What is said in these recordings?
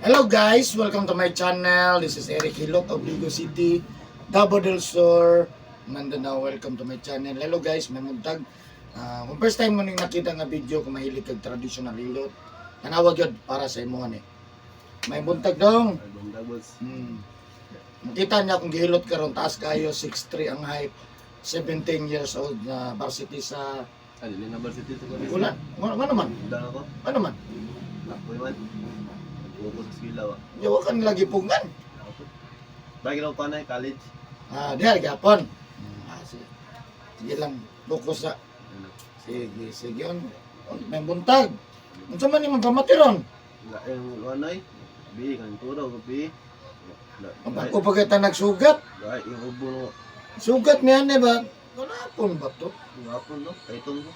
Hello guys, welcome to my channel. This is Eric Hilot of Ligo City, Davao del Sur, Mindanao. Welcome to my channel. Hello guys, may muntag. Kung first time mo nang nakita nga video kung mahilig kag traditional hilot, tanawag yun para sa imo ni. May muntag dong. Makita niya kung gihilot karon taas kayo, 6'3 ang height, 17 years old na varsity sa Alin na varsity sa Korea? Wala, ano man? Undang ako. Ano man? Ako'y man. Nagpupo sa Skilaw. Yawa kan lagi pungan. Bagay lang pa na college. Diyan gapon. Sige lang, bukas sa sige on. May buntag. Unsa man imong pamatiron? Wala yung luanay. Bi, kan turo ko bi. Ako pagkita nagsugat. Gay, yung ubo no. Sugat niya ni ba? Kanapon ba to? Yung hapon no. Kaiton ko.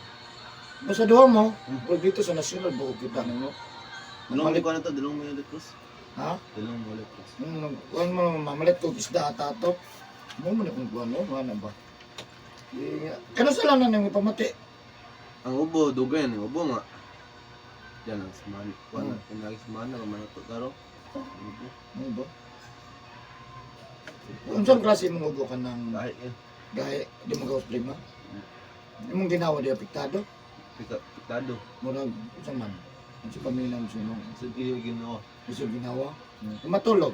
Basta duha mo, o dito sa national buko kita ninyo. Dalong ko na to, dalong mo yung letros. Ha? Dalong mo letros. Kuan mo mamalit ko isda ata to. Mo man kung kuan mo, ano ba? Kano sila na nang ipamati? Ang ubo, dugay yan. Yung ubo nga. Yan ang sumani. Wala, pinagi sumani. Kamanato karo. Ubo. Ano ba? Unsang klase mong ubo ka ng Gay, yan. gahe, di mo gawas prima? Imong ginawa di apektado? Piktado. Murag sa man. Ang si pamilya mo sino? Sige, ginawa. Gusto ginawa? Matulog.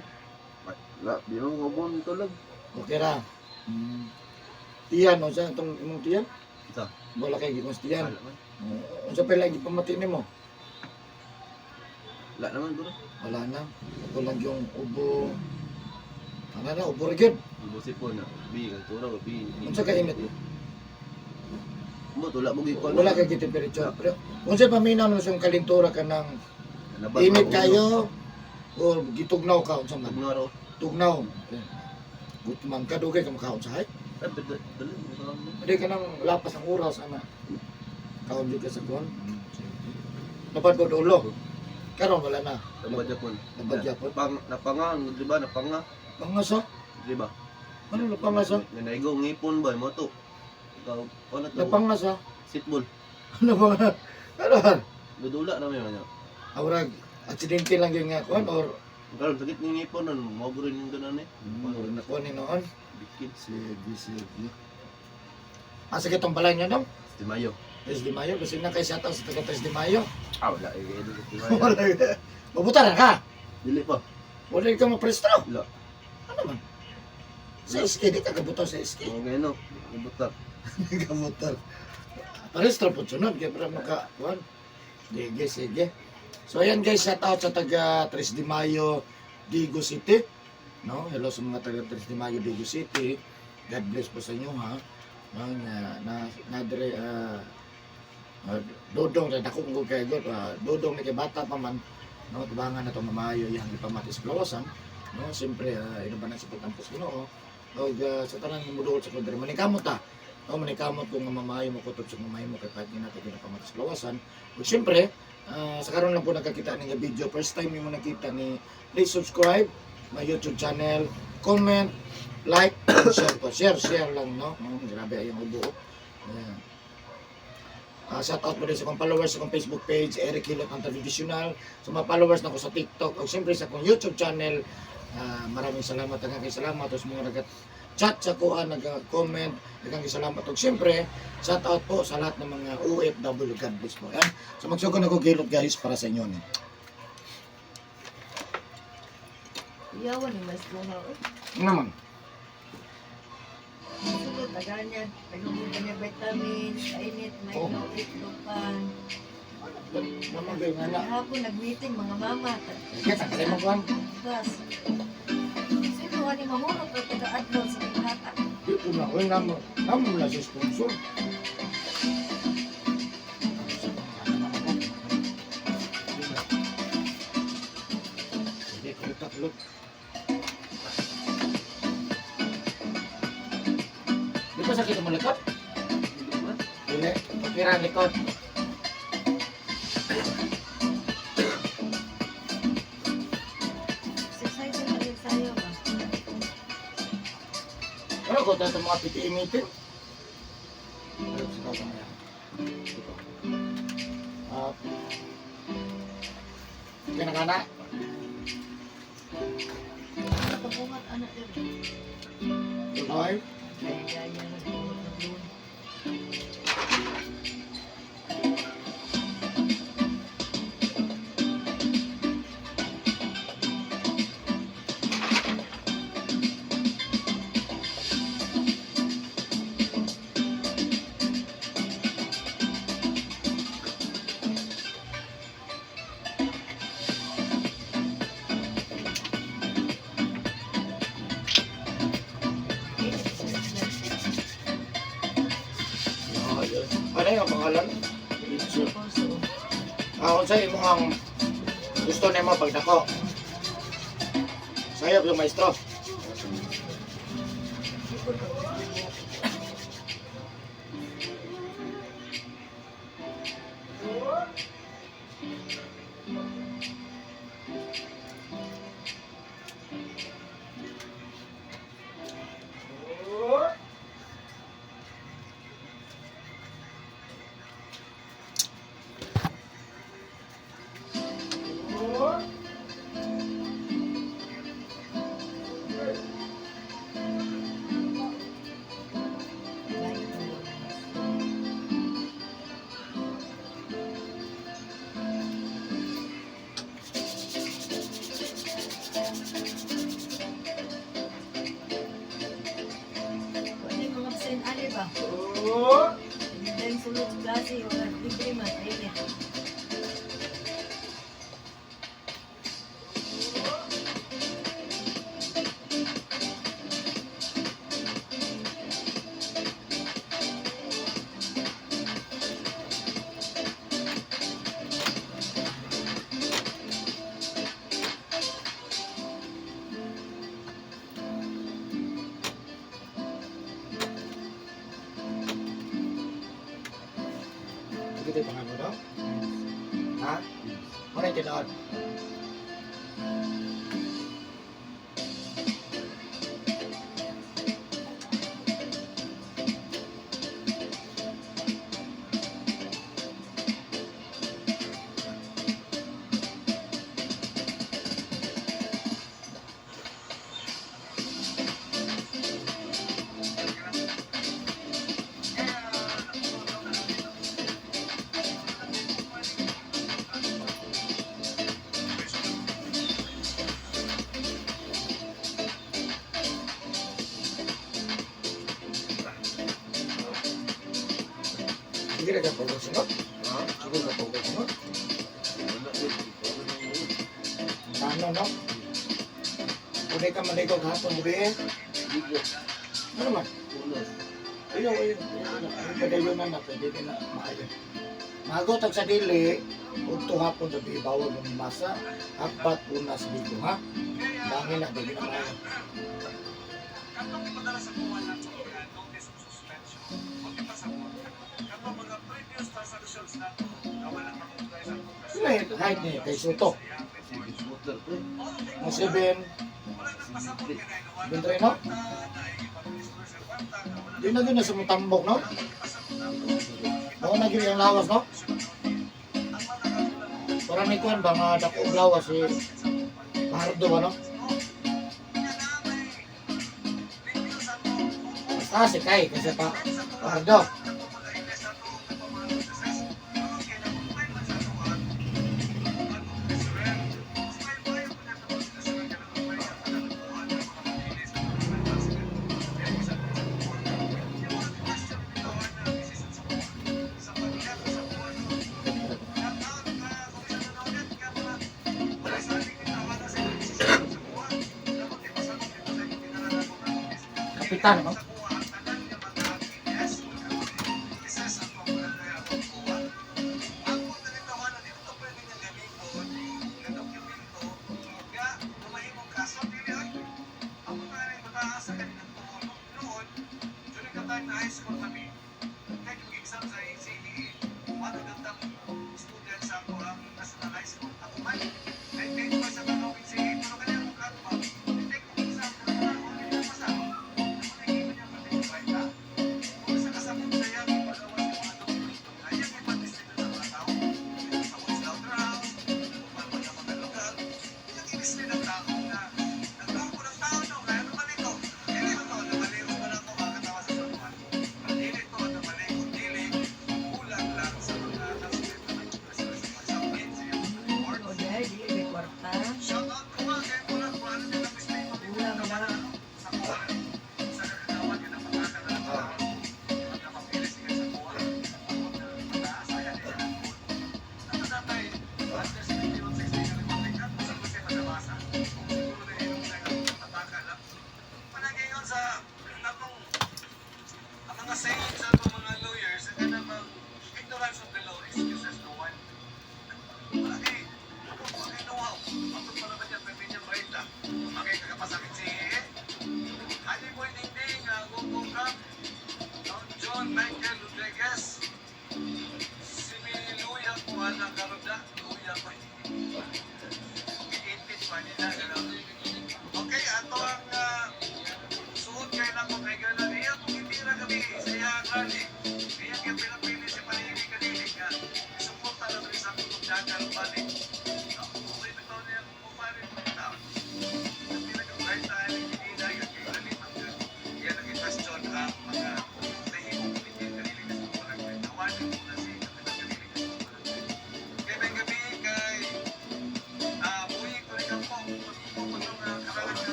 Wala, di mo ubo ng tulog. Okay ra. Tiyan, o sa itong imong tiyan? Isa. Wala kay gikons tiyan. Wala man. Unsa pa lagi pamati nimo? Wala naman bro. Wala na. Ako lang yung ubo. Ano na, ubo rin. Ubo sipon na. Bi, kaltura ko, bi. Unsa ka init? Mo, tula mo gikon. Wala kay temperature. Pero unsa paminaw mo sa kalintura ka ng init kayo o gitugnaw ka unsa man? Magnaro. Tugnaw. Gutman ka dugay ka makaon sa hay. Dali. Hindi ka nang lapas ang oras ana. Kaon jud ka sa kuan. Napad ko ulo. Karon wala na. Tambad Japon. Tambad Japon? Napanga, di ba? Napanga. Pangasa? Di ba? Ano na pangasa? Nanaigo, ngipon ba? Mo to. Ikaw, ano to? Napangasa? Sitball. Ano ba? Karon. Dudula na may mga. Awrag aksidente lang yung nga kuan or Karon, sakit ng ngipon nun. Mago rin yung ganan eh. nakuha ni noon. Bikid. Sige. Sakit ang balay niya daw. Si Mayo. 3 de Mayo, kasi na kay sa taas sa 3 de Mayo. Wala. Si Mayo. Mabutaran ka. Dili pa. Wala ka maprestro. Wala. Ano man? Sa iski, di ka kabutaw sa iski. Mga gano. Ibutak. Kamutar. Parestro po sunod, kaya para makakuan. Sige. So ayan guys, shout out sa taga 3 de Mayo, Digo City. No, hello sa mga taga 3 de Mayo, Digo City. God bless po sa inyo ha. No, na dire dodong na dako ko kay god, dodong na kay bata pa man. No, tubangan na to mamayo yang ipamatis kawasan. No, siyempre ino ba na sa pagtampos Ginoo. Og sa tanan mo duol sa kunder manikamot ta. No, manikamot kung mamayo mo kutob sa mamayo mo kay pag nato pinapamatis kawasan. Ug siyempre sa karon lang po nakakita ng video. First time mo nakita ni, please subscribe my YouTube channel, comment, like, and share po. Share lang, no? Grabe ayang ubo. Ayan. Shout out po din sa kong followers sa kong Facebook page, Eric Hilot ang Traditional. Sa mga followers na ko sa TikTok, o siyempre sa kong YouTube channel. Maraming salamat, salamat. Tapos mga nag-chat sa kuha, nag-comment, salamat. O siyempre, shout out po sa lahat ng mga OFW. God bless po. Ayan. So magsugod ako Hilot guys para sa inyo. Iyawan ni mas buha. Ano naman? Sulod, taganyan. Paghubo ka niya vitamins, kainit, may Oh. lupan. Naman kayo nga na. Hapon nag-meeting mga mama. Kaya sa kalimang kuhan. Gas. Sino nga ni mamurot o taga-adlon sa pinata? Dito na ko, naman na si sponsor. Hindi, kulitak look. Di ba sakit mo likod? Dili, pagkira likod. Exercise na rin sa'yo ba? Ano ko dito mga piti-imitin? Ano sa kasa na yan? Kinakana. Pagpungat anak din. Okay? Gaya-gaya na pagpungat ng doon. Ayun. Ano yung pangalan? Puso. Kung sa'yo mo ang gusto na mo pagdako. Sa'yo yung maestro. Pwede mga absent ali ba? Hindi tayong sulod sa klase o libre man. Ayun eh. Hindi tayo pangalan mo daw? Ha? Ano yung tinood? Hindi na ka pagkasunod? Ha? Siguro na pagkasunod? Wala din. Wala nang yun. Ano, no? Pwede ka maligo kahapon, di ba eh? Ligo. Ano man? Unos. Ayaw. Ang kadayunan na, pwede din na maayon. Magotag sa dili, ug hapon sa bawal ng masa, apat unas dito, ha? Dangin na, dili na maayon. Sila yung height niya, kay Soto. Sige, smoother, pre. Ang 7, 7 no? Di na din na sumutambok, no? Ako na gini ang lawas, no? Parang ni Kwan ba, mga dakong lawas, si Pardo ba, no? Basta si Kai, kasi pa Pardo. Kapitan, no?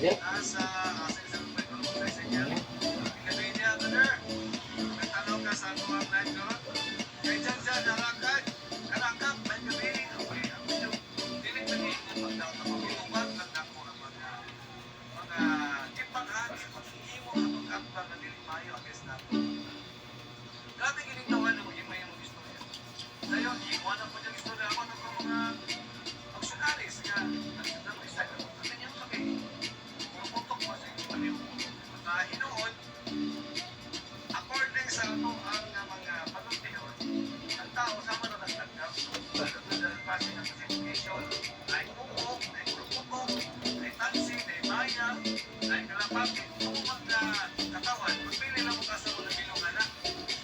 sakit? Nasa isang pagkulong sa isa niya. Ikadoy niya, brother. Nagtanong ka sa tuwang night ko. Kaya dyan siya, narangkap, may gabi. Okay, ang video. Dili na niya yung pagdaw na mag-iubat. Nagdang ko ang mga tipanghani, mag-iimo ang pagkakbang na dili mayo ang guest natin. Grabe ginagawa na mo yung istorya. Ngayon, iwan na po dyan istorya. Ako na po mga optionalis nga. Nagsundan mo isa. Kasi yung sabi, puputok mo sa inyo. Hinoon, according sa ano ang mga panuntiyon, ang tao sama na nagtagdap. Dahil kasi ng classification, ay pupok, ay pupok, ay tansi, ay maya, ay kalapapit. Kung mga katawan, magpili lang mo ka sa mga bilungan na.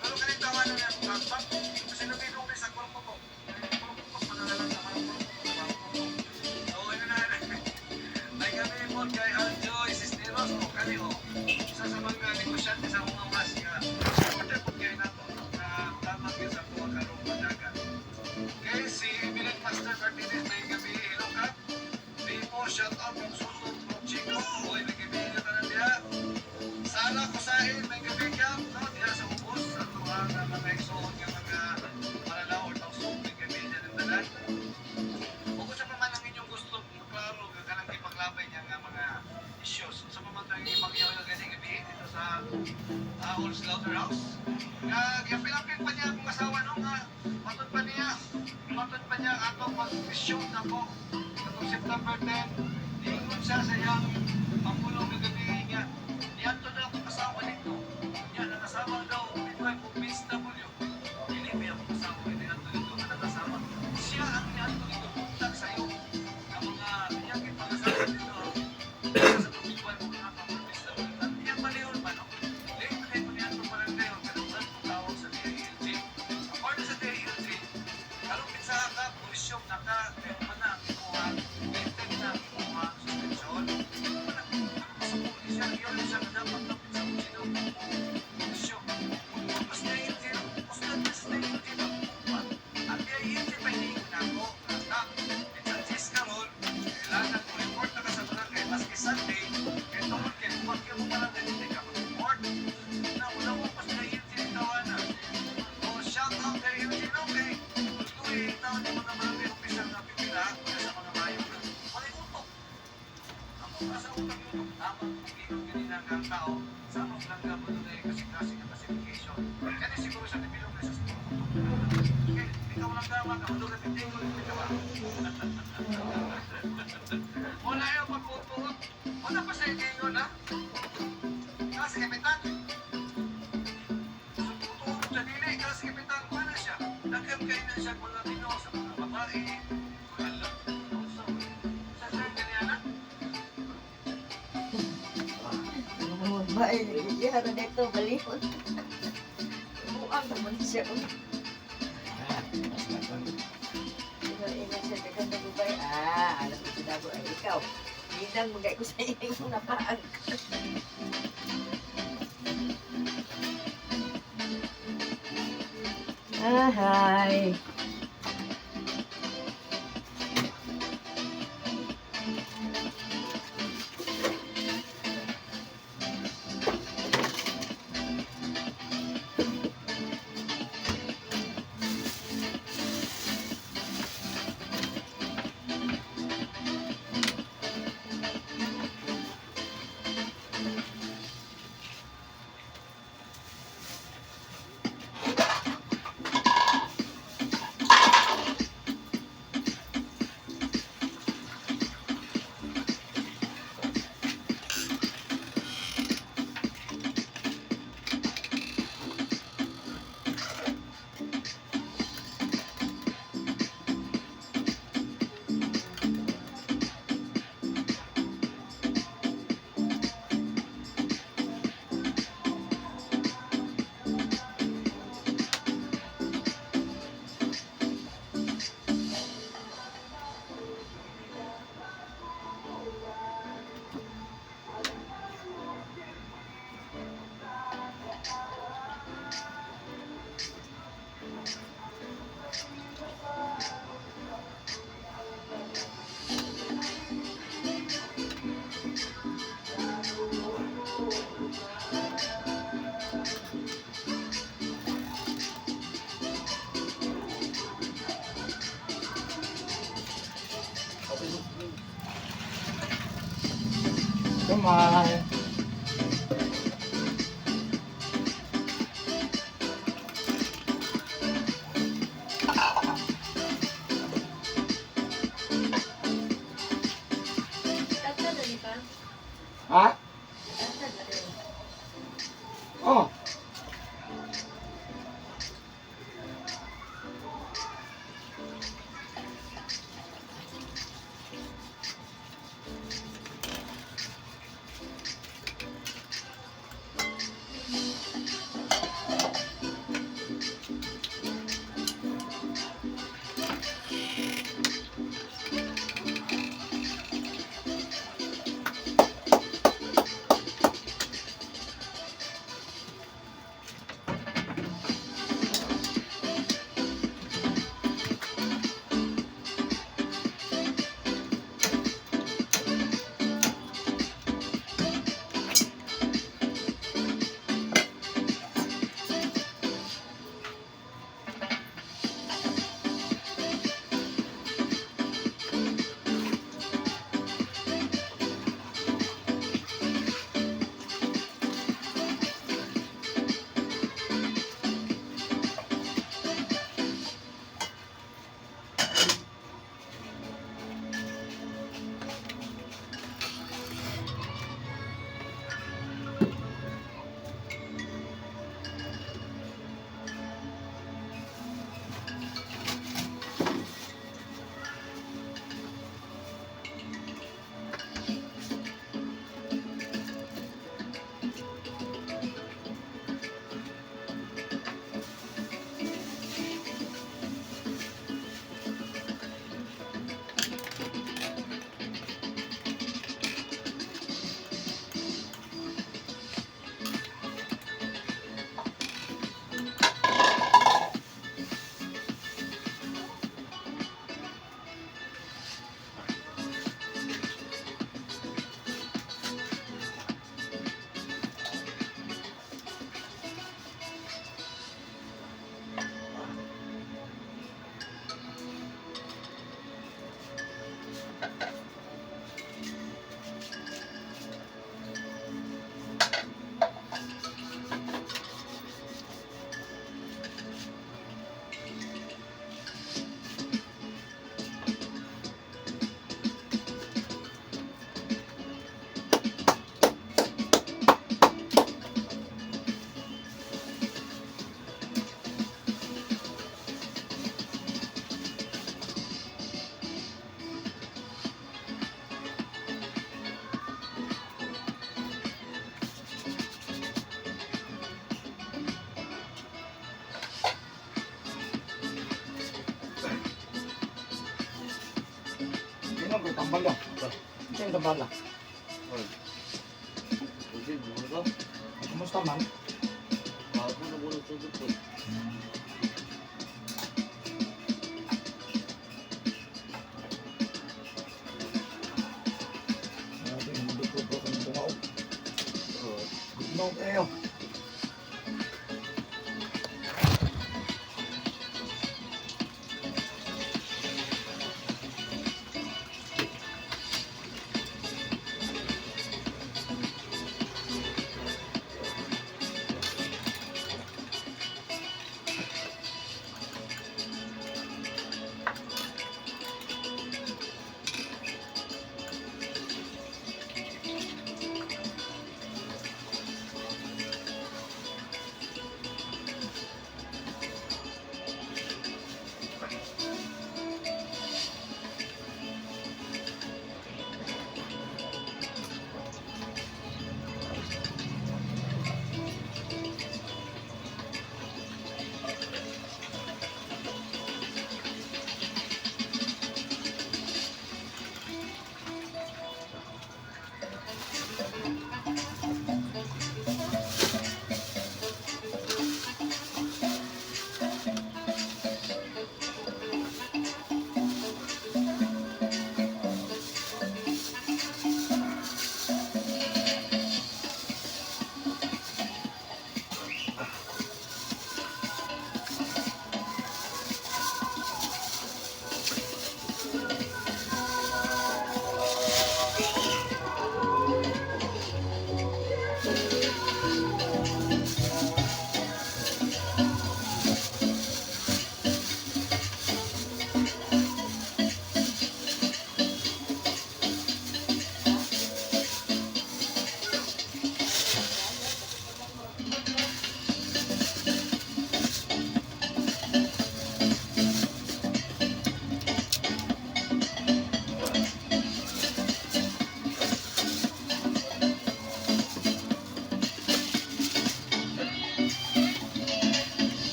Pero ganit tawa na yung kapat, kasi nabilong rin sa korpo ko. Korpo ko, panalalang sa mga korpo ko. So, yun na rin. Ay kami po kay Aljoy Cisneros o kami o isa sa mga negosyante sa mga mas nga supporter po kayo nato na tamang yun sa mga karong panagan. Okay, si Bilag Master Martinez may gabi Ilokat. May po shout out yung susod from Chico. Uy, may gabi Ilokat na diya. Sala Kusahin, may gabi Camp. No, diya sa ubos. Sa tuwang mga isuon yung mga malalaw or tausok. May gabi dyan ang dalan. Kung sa paman ang inyong gusto, klaro, gagalang ipaglabay niya nga mga issues. Sa paman ang ipagyaw na ganyan gabi dito sa Old Slaughterhouse. Pinapin pa niya akong asawa nung matod pa niya atong mag-issue na po. Atong September 10, iingon siya sa iyang pangulong na gabi niya. Iyanto na akong asawa dito. Yan, ang asawa daw, ito ay kung Vince W. Hindi may akong asawa, hindi nato dito ang asawa. Siya ang iyanto dito, puntag sa'yo. Ang mga iyang ipag-asawa dito, sa tubigan mo na ang Vince W. At iyang malihon pa, no? Late na kayo niyanto pa rin kayo, kanunan kung tawag sa DILG. According sa DILG, kalupit sa pulisyong naka, kaya pa na ang kinuha, maintain na ang kinuha, suspension. Sa pulisya, yun siya na dapat lapit sa sino. Pulisyong. Mas DILG, ustad na sa DILG na. Ang DILG pa hinihin na ako, na it's a karon, kailangan ko report na ka sa barangay, maski Sunday, kaya tungkol kayo, huwag kayo mo parang ganito ka mag-report. Na wala mo pas DILG ng tawanan. O shout out DILG na, okay? Kung tawag yung mga barangay official na pipila, kaya sa mga bayo na, walay utok. Ako para sa utak yun, tamang kung ganyan ang tao, sa mga langga mo doon ay kasi ng classification. Kaya siguro sa tibilong na sa siguro utok. Okay, ikaw lang gawa ka, doon na piting mo yung gawa. Wala yung pagpupuot. Wala pa sa inyo na. Kasi kapitan. Suputuot sa dili, kasi kapitan pa na siya. Nagkam kayo na siya kung latino sa mga babae. Wala. Sa sir, ganyan na. Ang babae, nagigihara dito, balihon. Buang naman siya. Mas matang. Ingat siya, tekan na babae. Alam ko si Dago ay ikaw. Hindang magay ko sa iyo na paang. Hi. Bye. Tatad na ni pa. Ha? Tatad na rin. Oh. Sino ko tambal lang? Sino tambal lang? Kasi, buwan ka. Kumusta man? Bago na buwan sa dito. Grabe, namudukot ko ng tungaw. Oo. Gugnaw kayo.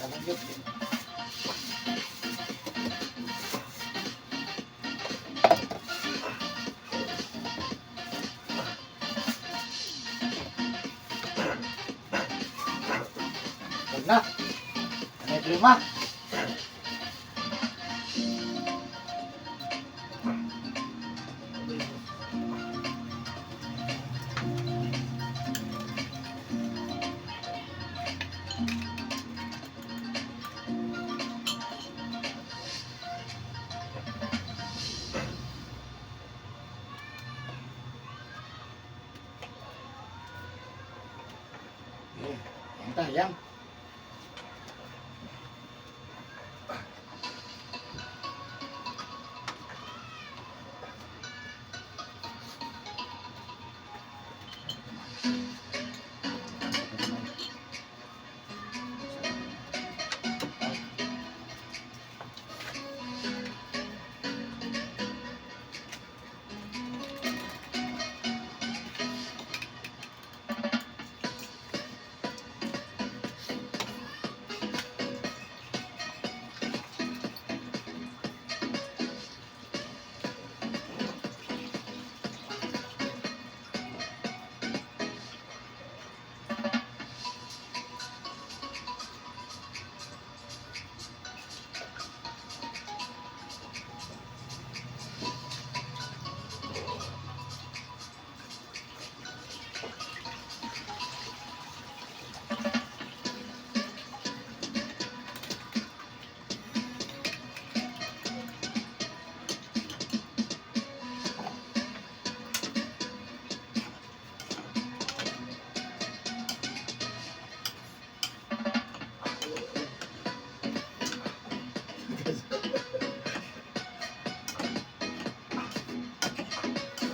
Kalanggit. Wag na. Ano yung lima? Yan ta, yan.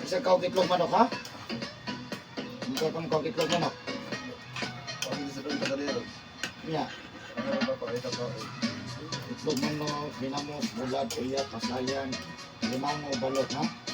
Isa ka itlog manok ha? Ikaw kang kau itlog manok. Pag sa kong tagalero. Iya. Ano ba pa? Ito pa. Itlog manok, binamos, bulat, iya, kasayan, limango, balot ha?